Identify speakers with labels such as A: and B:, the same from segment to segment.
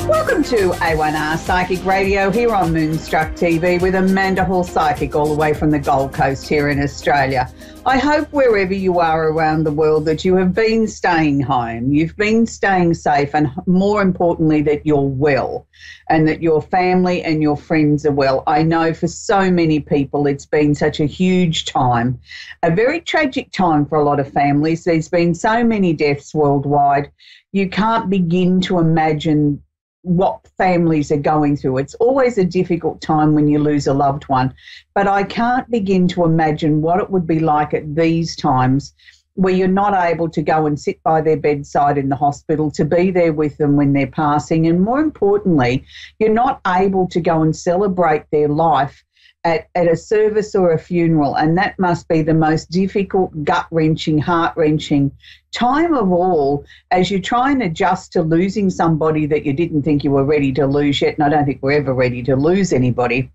A: Welcome to A1R Psychic Radio here on Moonstruck TV with Amanda Hall Psychic all the way from the Gold Coast here in Australia. I hope wherever you are around the world that you have been staying home, you've been staying safe, and more importantly that you're well and that your family and your friends are well. I know for so many people it's been such a huge time, a very tragic time for a lot of families. There's been so many deaths worldwide. You can't begin to imagine what families are going through. It's always a difficult time when you lose a loved one, but I can't begin to imagine what it would be like at these times where you're not able to go and sit by their bedside in the hospital, to be there with them when they're passing, and more importantly, you're not able to go and celebrate their life at a service or a funeral, and that must be the most difficult, gut-wrenching, heart-wrenching time of all as you try and adjust to losing somebody that you didn't think you were ready to lose yet, and I don't think we're ever ready to lose anybody.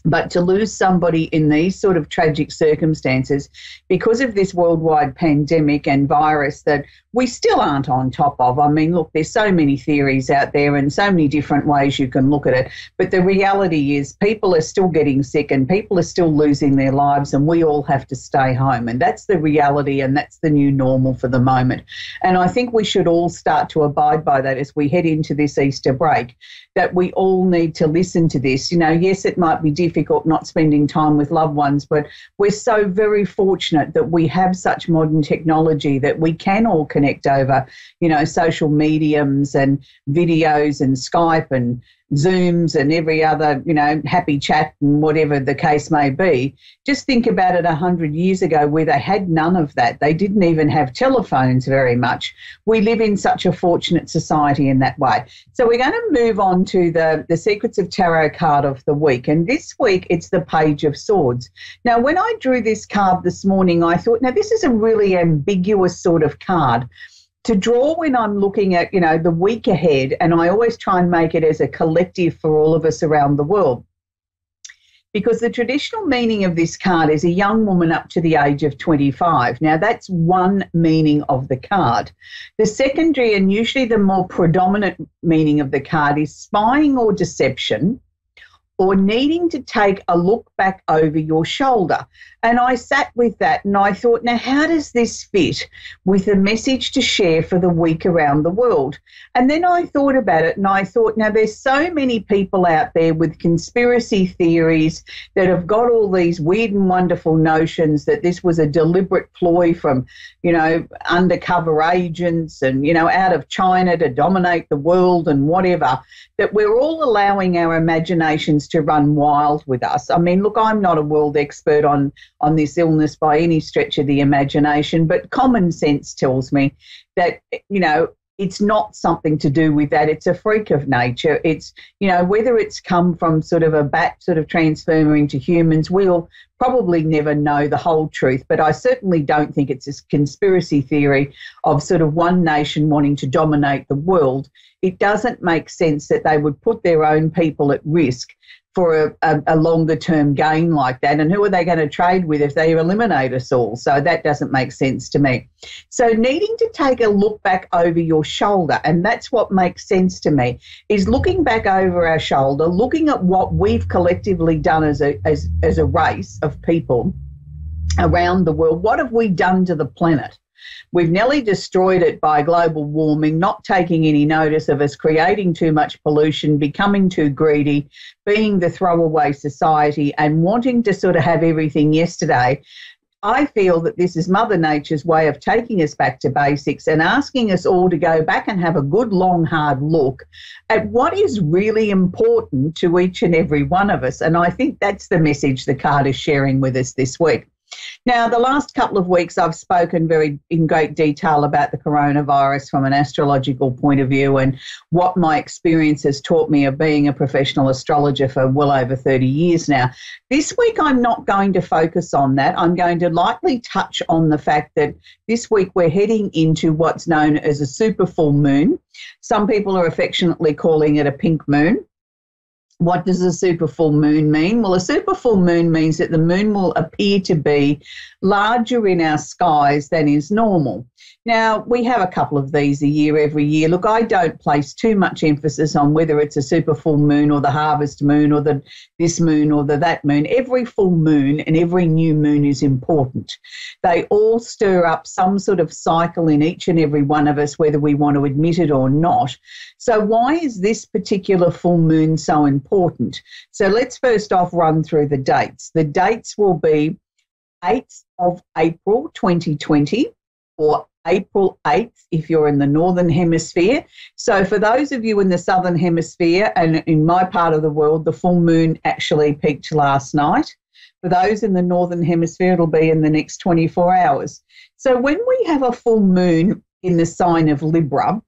A: But to lose somebody in these sort of tragic circumstances because of this worldwide pandemic and virus that we still aren't on top of. I mean, look, there's so many theories out there and so many different ways you can look at it. But the reality is people are still getting sick and people are still losing their lives, and we all have to stay home. And that's the reality, and that's the new normal for the moment. And I think we should all start to abide by that as we head into this Easter break, that we all need to listen to this. You know, yes, it might be difficult not spending time with loved ones, but we're so very fortunate that we have such modern technology that we can all connect over, you know, social mediums and videos and Skype and Zooms and every other, you know, happy chat and whatever the case may be. Just think about it 100 years ago where they had none of that. They didn't even have telephones very much. We live in such a fortunate society in that way. So we're going to move on to the Secrets of Tarot card of the week. And this week it's the Page of Swords. Now, when I drew this card this morning, I thought, now this is a really ambiguous sort of card to draw when I'm looking at, you know, the week ahead, and I always try and make it as a collective for all of us around the world. Because the traditional meaning of this card is a young woman up to the age of 25. Now, that's one meaning of the card. The secondary and usually the more predominant meaning of the card is spying or deception, or needing to take a look back over your shoulder. And I sat with that and I thought, now how does this fit with the message to share for the week around the world? And then I thought about it and I thought, now there's so many people out there with conspiracy theories that have got all these weird and wonderful notions that this was a deliberate ploy from, you know, undercover agents and, you know, out of China to dominate the world and whatever, that we're all allowing our imaginations to run wild with us. I mean, look, I'm not a world expert on this illness by any stretch of the imagination, but common sense tells me that, you know, it's not something to do with that. It's a freak of nature. It's, you know, whether it's come from sort of a bat sort of transforming to humans, we'll probably never know the whole truth, but I certainly don't think it's a conspiracy theory of sort of one nation wanting to dominate the world. It doesn't make sense that they would put their own people at risk for a longer term gain like that. And who are they going to trade with if they eliminate us all? So that doesn't make sense to me. So needing to take a look back over your shoulder, and that's what makes sense to me, is looking back over our shoulder, looking at what we've collectively done as a race of people around the world. What have we done to the planet? We've nearly destroyed it by global warming, not taking any notice of us, creating too much pollution, becoming too greedy, being the throwaway society and wanting to sort of have everything yesterday. I feel that this is Mother Nature's way of taking us back to basics and asking us all to go back and have a good, long, hard look at what is really important to each and every one of us. And I think that's the message the card is sharing with us this week. Now, the last couple of weeks I've spoken in great detail about the coronavirus from an astrological point of view and what my experience has taught me of being a professional astrologer for well over 30 years now. This week I'm not going to focus on that. I'm going to lightly touch on the fact that this week we're heading into what's known as a super full moon. Some people are affectionately calling it a pink moon. What does a super full moon mean? Well, a super full moon means that the moon will appear to be larger in our skies than is normal. Now, we have a couple of these a year every year. Look, I don't place too much emphasis on whether it's a super full moon or the harvest moon or this moon or that moon. Every full moon and every new moon is important. They all stir up some sort of cycle in each and every one of us, whether we want to admit it or not. So why is this particular full moon so important? So let's first off run through the dates. The dates will be 8th of April 2020 or April 8th if you're in the Northern Hemisphere. So for those of you in the Southern Hemisphere and in my part of the world, the full moon actually peaked last night. For those in the Northern Hemisphere, it'll be in the next 24 hours. So when we have a full moon in the sign of Libra,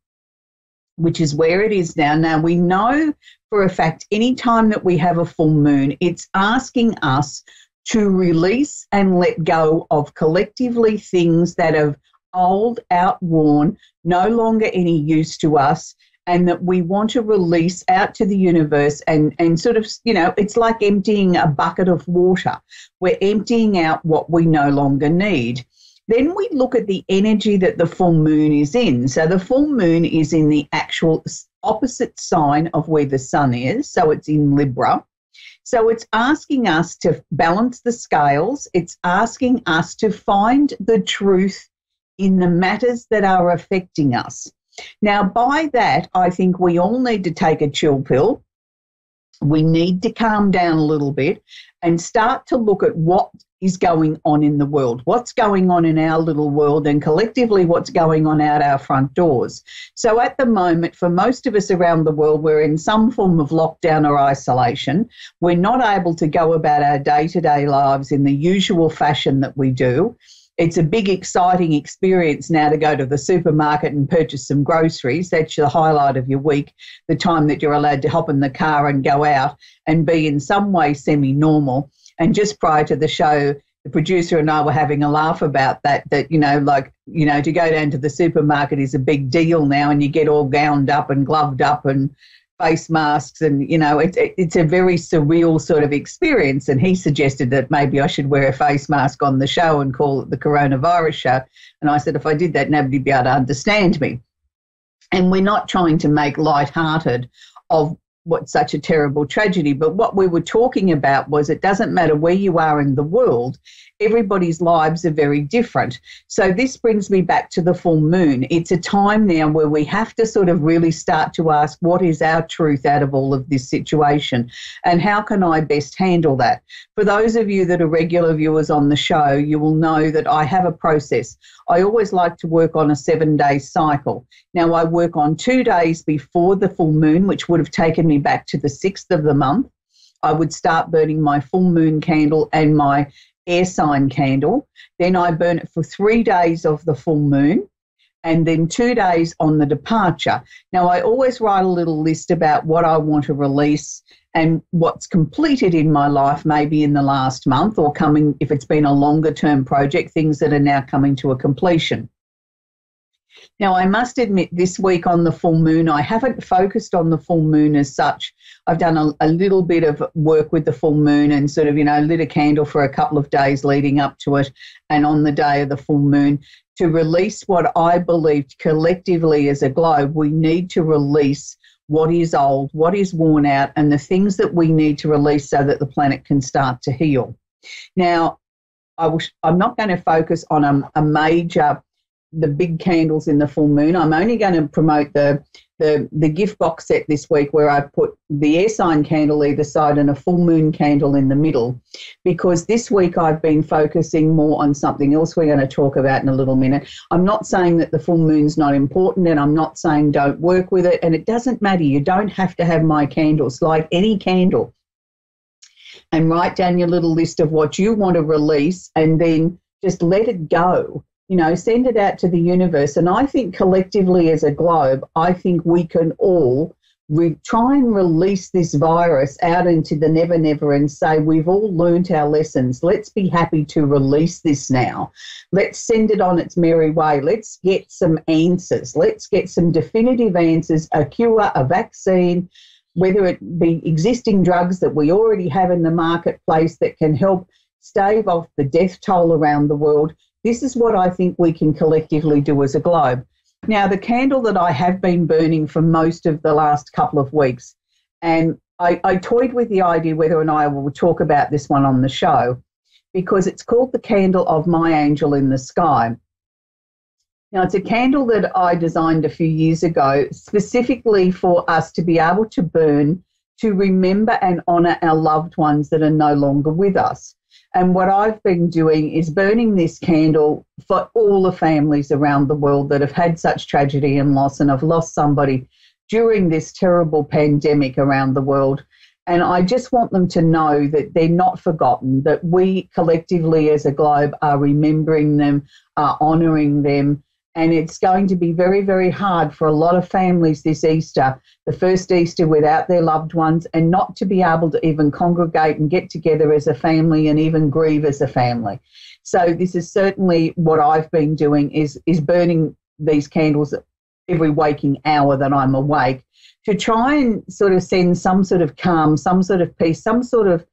A: which is where it is now we know for a fact any time that we have a full moon, it's asking us to release and let go of collectively things that have old, outworn, no longer any use to us, and that we want to release out to the universe and sort of, it's like emptying a bucket of water. We're emptying out what we no longer need. Then we look at the energy that the full moon is in. So the full moon is in the actual opposite sign of where the sun is. So it's in Libra. So it's asking us to balance the scales. It's asking us to find the truth in the matters that are affecting us. Now, by that, I think we all need to take a chill pill. We need to calm down a little bit and start to look at what is going on in the world, what's going on in our little world, and collectively what's going on out our front doors. So at the moment, for most of us around the world, we're in some form of lockdown or isolation. We're not able to go about our day-to-day lives in the usual fashion that we do. It's a big, exciting experience now to go to the supermarket and purchase some groceries. That's the highlight of your week, the time that you're allowed to hop in the car and go out and be in some way semi-normal. And just prior to the show, the producer and I were having a laugh about that, to go down to the supermarket is a big deal now, and you get all gowned up and gloved up and face masks, and it's a very surreal sort of experience. And he suggested that maybe I should wear a face mask on the show and call it the coronavirus show. And I said if I did that, nobody'd be able to understand me. And we're not trying to make lighthearted of what's such a terrible tragedy, but what we were talking about was it doesn't matter where you are in the world, everybody's lives are very different. So this brings me back to the full moon. It's a time now where we have to sort of really start to ask, what is our truth out of all of this situation, and how can I best handle that? For those of you that are regular viewers on the show, you will know that I have a process. I always like to work on a 7-day cycle. Now, I work on 2 days before the full moon, which would have taken me back to the 6th of the month. I would start burning my full moon candle and my air sign candle. Then I burn it for 3 days of the full moon, and then 2 days on the departure. Now, I always write a little list about what I want to release and what's completed in my life, maybe in the last month, or coming, if it's been a longer term project, things that are now coming to a completion. Now, I must admit, this week on the full moon, I haven't focused on the full moon as such. I've done a little bit of work with the full moon and sort of, lit a candle for a couple of days leading up to it, and on the day of the full moon, to release what I believed collectively as a globe, we need to release what is old, what is worn out, and the things that we need to release so that the planet can start to heal. Now, I'm not going to focus on the big candles in the full moon. I'm only going to promote the gift box set this week, where I put the air sign candle either side and a full moon candle in the middle, because this week I've been focusing more on something else we're going to talk about in a little minute. I'm not saying that the full moon's not important, and I'm not saying don't work with it, and it doesn't matter. You don't have to have my candles, like any candle. And write down your little list of what you want to release, and then just let it go. Send it out to the universe. And I think collectively as a globe, I think we can all try and release this virus out into the never, never, and say we've all learnt our lessons. Let's be happy to release this now. Let's send it on its merry way. Let's get some answers. Let's get some definitive answers, a cure, a vaccine, whether it be existing drugs that we already have in the marketplace that can help stave off the death toll around the world. This is what I think we can collectively do as a globe. Now, the candle that I have been burning for most of the last couple of weeks, and I toyed with the idea whether or not I will talk about this one on the show, because it's called the Candle of My Angel in the Sky. Now, it's a candle that I designed a few years ago specifically for us to be able to burn to remember and honour our loved ones that are no longer with us. And what I've been doing is burning this candle for all the families around the world that have had such tragedy and loss and have lost somebody during this terrible pandemic around the world. And I just want them to know that they're not forgotten, that we collectively as a globe are remembering them, are honouring them. And it's going to be very, very hard for a lot of families this Easter, the first Easter without their loved ones, and not to be able to even congregate and get together as a family and even grieve as a family. So this is certainly what I've been doing, is burning these candles every waking hour that I'm awake, to try and sort of send some sort of calm, some sort of peace, some sort of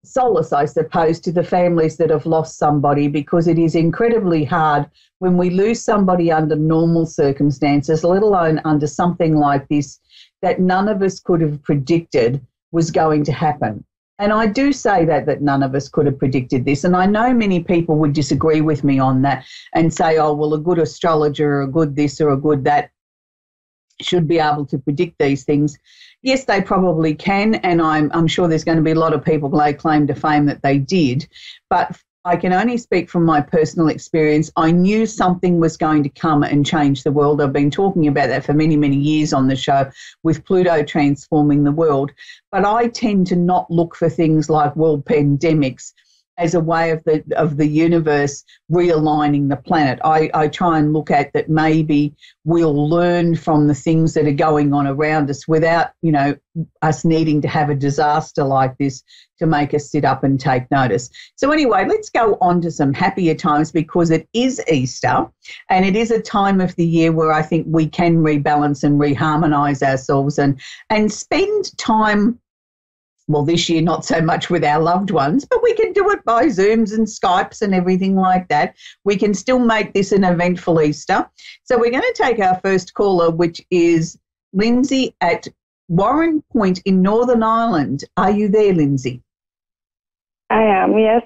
A: solace, I suppose, to the families that have lost somebody, because it is incredibly hard when we lose somebody under normal circumstances, let alone under something like this that none of us could have predicted was going to happen. And I do say that none of us could have predicted this. And I know many people would disagree with me on that and say, oh, well, a good astrologer or a good this or a good that should be able to predict these things. Yes, they probably can, and I'm sure there's going to be a lot of people lay claim to fame that they did, but I can only speak from my personal experience. I knew something was going to come and change the world. I've been talking about that for many, many years on the show with Pluto transforming the world, but I tend to not look for things like world pandemics as a way of the universe realigning the planet. I try and look at that maybe we'll learn from the things that are going on around us without, us needing to have a disaster like this to make us sit up and take notice. So anyway, let's go on to some happier times, because it is Easter and it is a time of the year where I think we can rebalance and reharmonise ourselves and spend time. Well, this year, not so much with our loved ones, but we can do it by Zooms and Skypes and everything like that. We can still make this an eventful Easter. So we're going to take our first caller, which is Lindsay at Warren Point in Northern Ireland. Are you there, Lindsay?
B: I am, yes.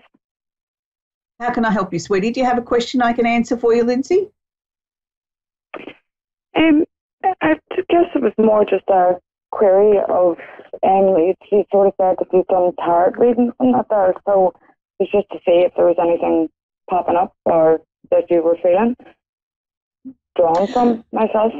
A: How can I help you, sweetie? Do you have a question I can answer for you, Lindsay?
B: I guess it was more just a query of Emily. She sort of said that you've done tarot readings from that there, so it's just to see if there was anything popping up or that you were feeling drawn from myself.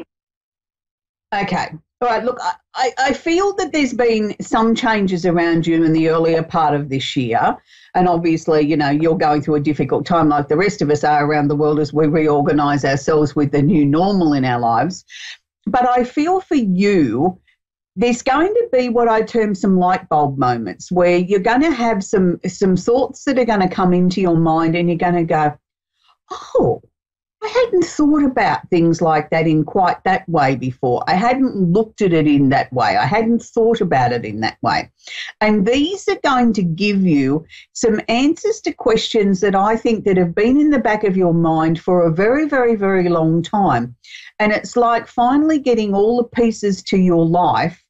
A: Okay. All right, look, I feel that there's been some changes around you in the earlier part of this year, and obviously, you're going through a difficult time like the rest of us are around the world as we reorganise ourselves with the new normal in our lives. But I feel for you, there's going to be what I term some light bulb moments where you're going to have some thoughts that are going to come into your mind and you're going to go, oh, I hadn't thought about things like that in quite that way before. I hadn't looked at it in that way. I hadn't thought about it in that way. And these are going to give you some answers to questions that I think that have been in the back of your mind for a very, very, very long time. And it's like finally getting all the pieces to your life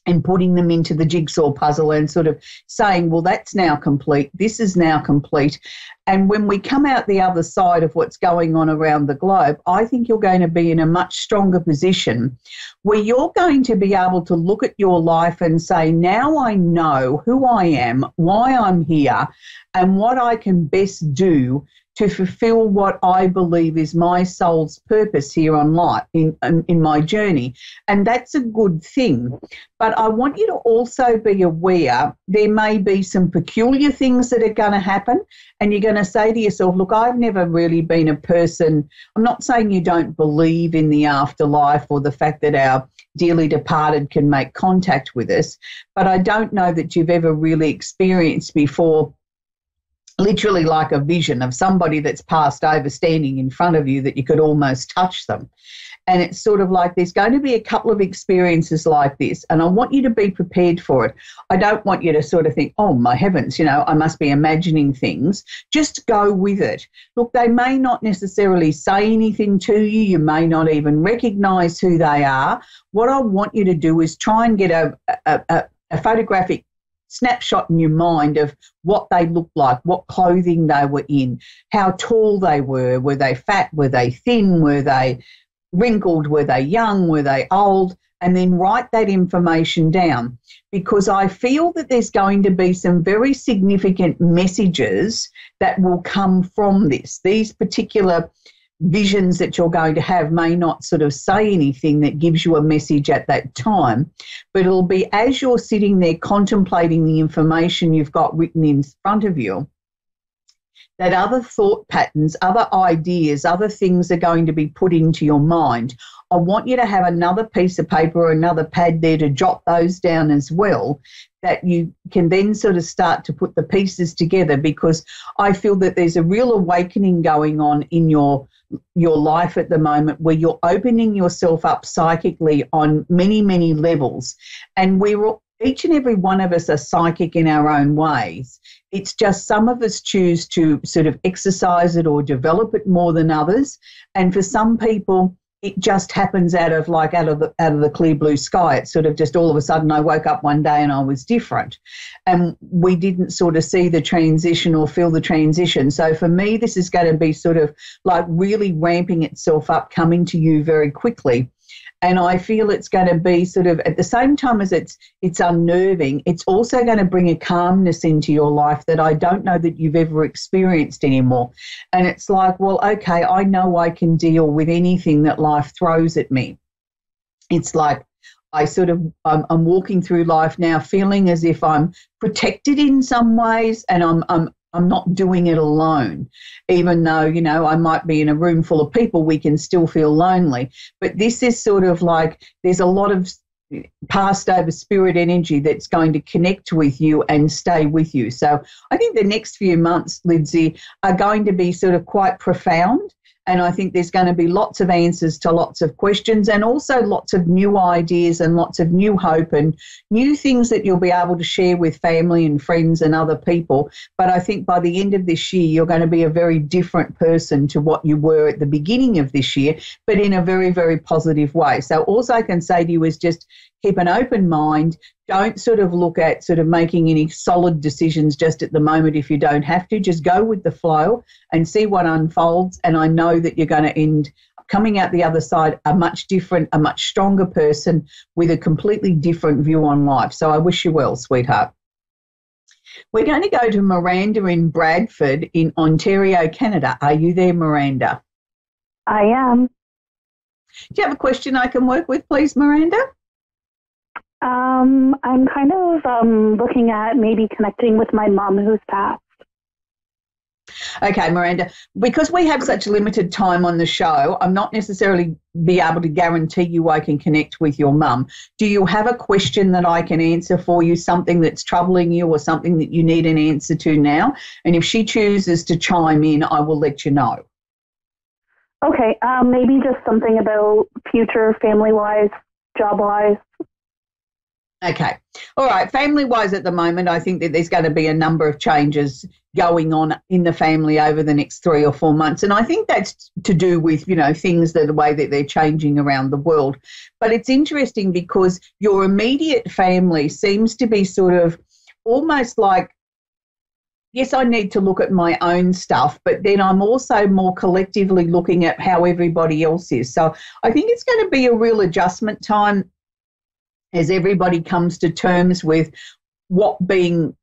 A: and putting them into the jigsaw puzzle and sort of saying, well, that's now complete, this is now complete. And when we come out the other side of what's going on around the globe, I think you're going to be in a much stronger position where you're going to be able to look at your life and say, now I know who I am, why I'm here, and what I can best do to fulfill what I believe is my soul's purpose here on life, in my journey. And that's a good thing. But I want you to also be aware there may be some peculiar things that are going to happen, and you're going to say to yourself, look, I've never really been a person, I'm not saying you don't believe in the afterlife or the fact that our dearly departed can make contact with us, but I don't know that you've ever really experienced before literally like a vision of somebody that's passed over standing in front of you that you could almost touch them. And it's sort of like there's going to be a couple of experiences like this, and I want you to be prepared for it. I don't want you to sort of think, oh, my heavens, I must be imagining things. Just go with it. Look, they may not necessarily say anything to you. You may not even recognise who they are. What I want you to do is try and get a photographic snapshot in your mind of what they looked like, what clothing they were in, how tall they were they fat, were they thin, were they wrinkled, were they young, were they old, and then write that information down, because I feel that there's going to be some very significant messages that will come from this. These particular visions that you're going to have may not sort of say anything that gives you a message at that time, but it'll be as you're sitting there contemplating the information you've got written in front of you, that other thought patterns, other ideas, other things are going to be put into your mind. I want you to have another piece of paper or another pad there to jot those down as well, that you can then sort of start to put the pieces together, because I feel that there's a real awakening going on in your life at the moment, where you're opening yourself up psychically on many, many levels. And each and every one of us are psychic in our own ways. It's just some of us choose to sort of exercise it or develop it more than others. And for some people, it just happens out of the clear blue sky. It's sort of just all of a sudden I woke up one day and I was different. And we didn't sort of see the transition or feel the transition. So for me, this is going to be sort of like really ramping itself up, coming to you very quickly. And I feel it's going to be sort of, at the same time as it's unnerving, it's also going to bring a calmness into your life that I don't know that you've ever experienced anymore. And it's like, well, okay, I know I can deal with anything that life throws at me. It's like I'm walking through life now feeling as if I'm protected in some ways, and I'm not doing it alone. Even though, I might be in a room full of people, we can still feel lonely. But this is sort of like there's a lot of passed over spirit energy that's going to connect with you and stay with you. So I think the next few months, Lindsay, are going to be sort of quite profound. And I think there's going to be lots of answers to lots of questions, and also lots of new ideas and lots of new hope and new things that you'll be able to share with family and friends and other people. But I think by the end of this year, you're going to be a very different person to what you were at the beginning of this year, but in a very, very positive way. So all I can say to you is just keep an open mind. Don't sort of look at sort of making any solid decisions just at the moment if you don't have to. Just go with the flow and see what unfolds. And I know that you're going to end coming out the other side a much different, a much stronger person with a completely different view on life. So I wish you well, sweetheart. We're going to go to Miranda in Bradford in Ontario, Canada. Are you there, Miranda?
B: I am.
A: Do you have a question I can work with, please, Miranda?
B: I'm kind of looking at maybe connecting with my mom who's passed.
A: Okay, Miranda, because we have such limited time on the show, I'm not necessarily be able to guarantee you I can connect with your mum. Do you have a question that I can answer for you, something that's troubling you or something that you need an answer to now? And if she chooses to chime in, I will let you know.
B: Okay, maybe just something about future family-wise, job-wise.
A: Okay. All right. Family-wise at the moment, I think that there's going to be a number of changes going on in the family over the next 3 or 4 months. And I think that's to do with, things that the way that they're changing around the world. But it's interesting because your immediate family seems to be sort of almost like, yes, I need to look at my own stuff, but then I'm also more collectively looking at how everybody else is. So I think it's going to be a real adjustment time as everybody comes to terms with what being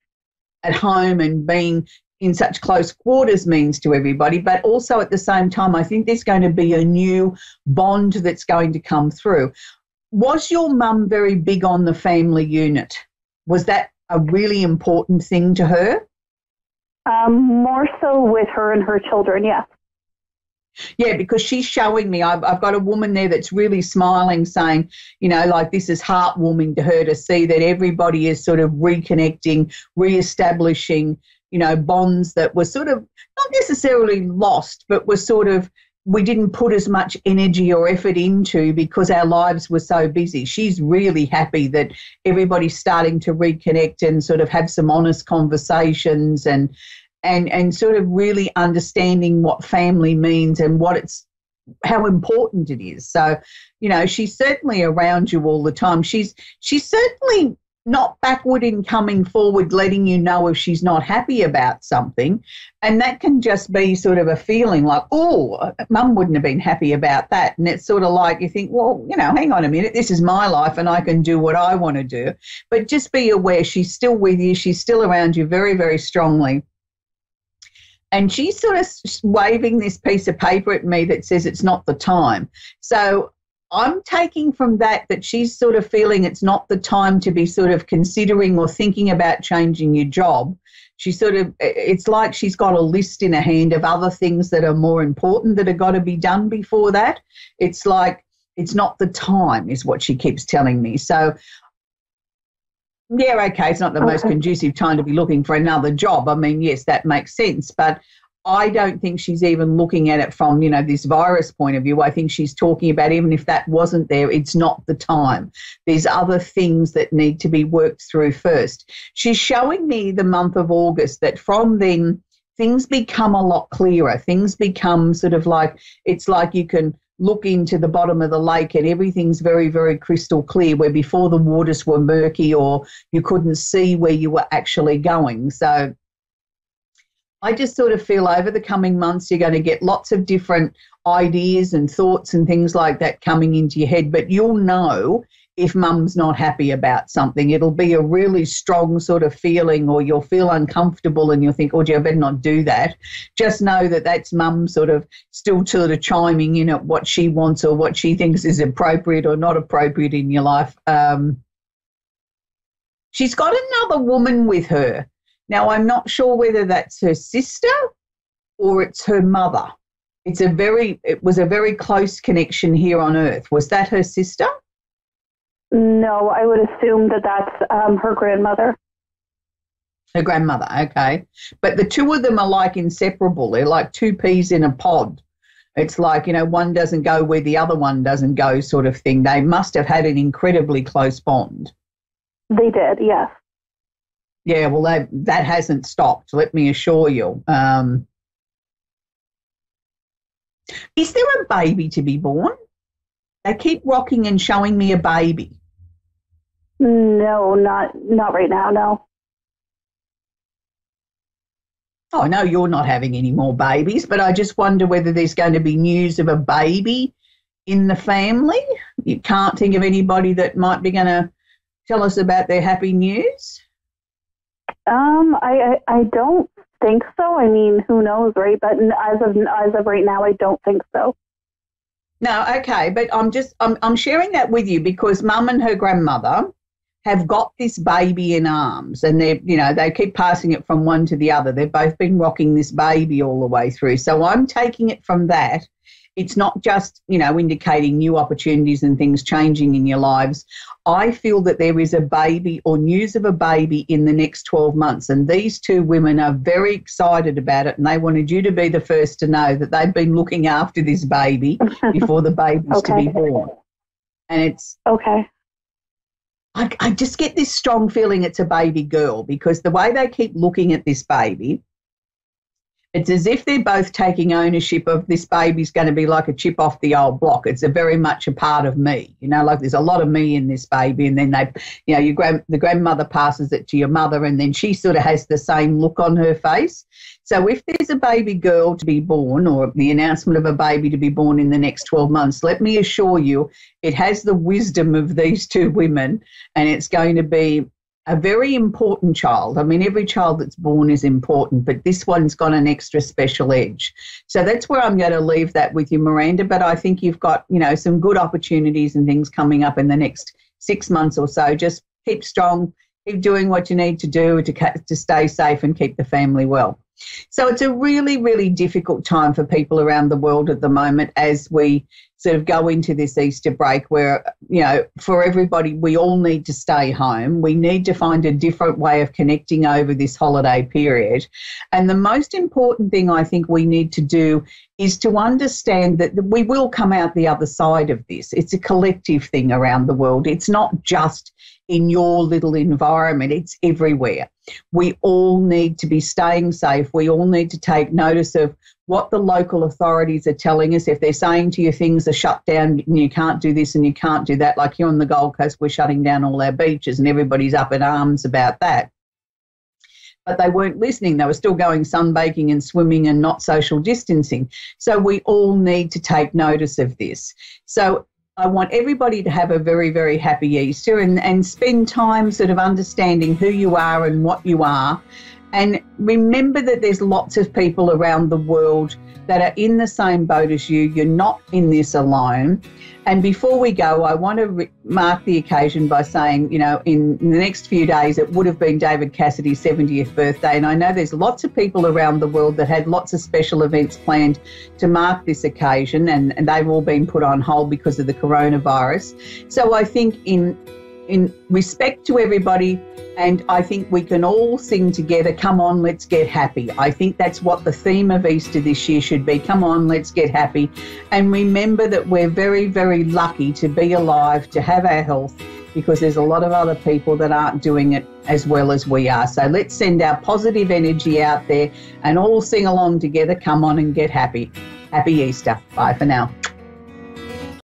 A: at home and being in such close quarters means to everybody. But also at the same time, I think there's going to be a new bond that's going to come through. Was your mum very big on the family unit? Was that a really important thing to her?
B: More so with her and her children, yes.
A: Yeah, because she's showing me, I've got a woman there that's really smiling, saying, like this is heartwarming to her to see that everybody is sort of reconnecting, reestablishing, bonds that were sort of not necessarily lost, but were sort of we didn't put as much energy or effort into because our lives were so busy. She's really happy that everybody's starting to reconnect and sort of have some honest conversations and sort of really understanding what family means and how important it is. So, she's certainly around you all the time. She's certainly not backward in coming forward, letting you know if she's not happy about something. And that can just be sort of a feeling like, oh, mum wouldn't have been happy about that. And it's sort of like you think, well, hang on a minute, this is my life and I can do what I want to do. But just be aware she's still with you. She's still around you very, very strongly. And she's sort of waving this piece of paper at me that says it's not the time. So I'm taking from that she's sort of feeling it's not the time to be sort of considering or thinking about changing your job. It's like she's got a list in her hand of other things that are more important that have got to be done before that. It's like it's not the time is what she keeps telling me. So, yeah, okay, it's not the most conducive time to be looking for another job. I mean, yes, that makes sense, but I don't think she's even looking at it from, this virus point of view. I think she's talking about even if that wasn't there, it's not the time. There's other things that need to be worked through first. She's showing me the month of August that from then things become a lot clearer. Things become sort of like, it's like you can look into the bottom of the lake and everything's very, very crystal clear, where before the waters were murky or you couldn't see where you were actually going. So I just sort of feel over the coming months you're going to get lots of different ideas and thoughts and things like that coming into your head, but you'll know if mum's not happy about something. It'll be a really strong sort of feeling, or you'll feel uncomfortable and you'll think, oh, gee, I better not do that. Just know that that's mum sort of still sort of chiming in at what she wants or what she thinks is appropriate or not appropriate in your life. She's got another woman with her. Now, I'm not sure whether that's her sister or it's her mother. It was a very close connection here on Earth. Was that her sister?
B: No, I would assume that's her grandmother.
A: Her grandmother, okay. But the two of them are like inseparable. They're like two peas in a pod. It's like, one doesn't go where the other one doesn't go sort of thing. They must have had an incredibly close bond.
B: They did, yes.
A: Yeah, well, that hasn't stopped, let me assure you. Is there a baby to be born? They keep rocking and showing me a baby.
B: No, not right now, no.
A: Oh, no, you're not having any more babies, but I just wonder whether there's going to be news of a baby in the family. You can't think of anybody that might be going to tell us about their happy news?
B: I don't think so. I mean, who knows, right? But as of right now, I don't think so.
A: No, okay, but I'm sharing that with you because Mum and her grandmother have got this baby in arms, and they keep passing it from one to the other. They've both been rocking this baby all the way through. So I'm taking it from that. It's not just, indicating new opportunities and things changing in your lives. I feel that there is a baby or news of a baby in the next 12 months, and these two women are very excited about it, and they wanted you to be the first to know that they've been looking after this baby before the baby's to be born. And it's...
B: Okay.
A: I just get this strong feeling it's a baby girl because the way they keep looking at this baby, it's as if they're both taking ownership of this baby's going to be like a chip off the old block. It's very much a part of me, like there's a lot of me in this baby. And then the grandmother passes it to your mother, and then she sort of has the same look on her face. So if there's a baby girl to be born, or the announcement of a baby to be born in the next 12 months, let me assure you it has the wisdom of these two women, and it's going to be a very important child. I mean, every child that's born is important, but this one's got an extra special edge. So that's where I'm going to leave that with you, Miranda. But I think you've got, some good opportunities and things coming up in the next 6 months or so. Just keep strong, keep doing what you need to do to stay safe and keep the family well. So it's a really, really difficult time for people around the world at the moment as we sort of go into this Easter break where, you know, for everybody, we all need to stay home. We need to find a different way of connecting over this holiday period. And the most important thing I think we need to do is to understand that we will come out the other side of this. It's a collective thing around the world. It's not just in your little environment, it's everywhere. We all need to be staying safe. We all need to take notice of what the local authorities are telling us. If they're saying to you things are shut down and you can't do this and you can't do that, like here on the Gold Coast, we're shutting down all our beaches and everybody's up in arms about that. But they weren't listening. They were still going sunbaking and swimming and not social distancing. So we all need to take notice of this. So I want everybody to have a very, very happy Easter and spend time sort of understanding who you are and what you are. And remember that there's lots of people around the world that are in the same boat as you. You're not in this alone. And before we go, I want to mark the occasion by saying, you know, in the next few days, it would have been David Cassidy's 70th birthday. And I know there's lots of people around the world that had lots of special events planned to mark this occasion, and they've all been put on hold because of the coronavirus. So I think in respect to everybody, and I think we can all sing together, come on, let's get happy. I think that's what the theme of Easter this year should be. Come on, let's get happy. And remember that we're very, very lucky to be alive, to have our health, because there's a lot of other people that aren't doing it as well as we are. So let's send our positive energy out there and all sing along together. Come on and get happy. Happy Easter. Bye for now.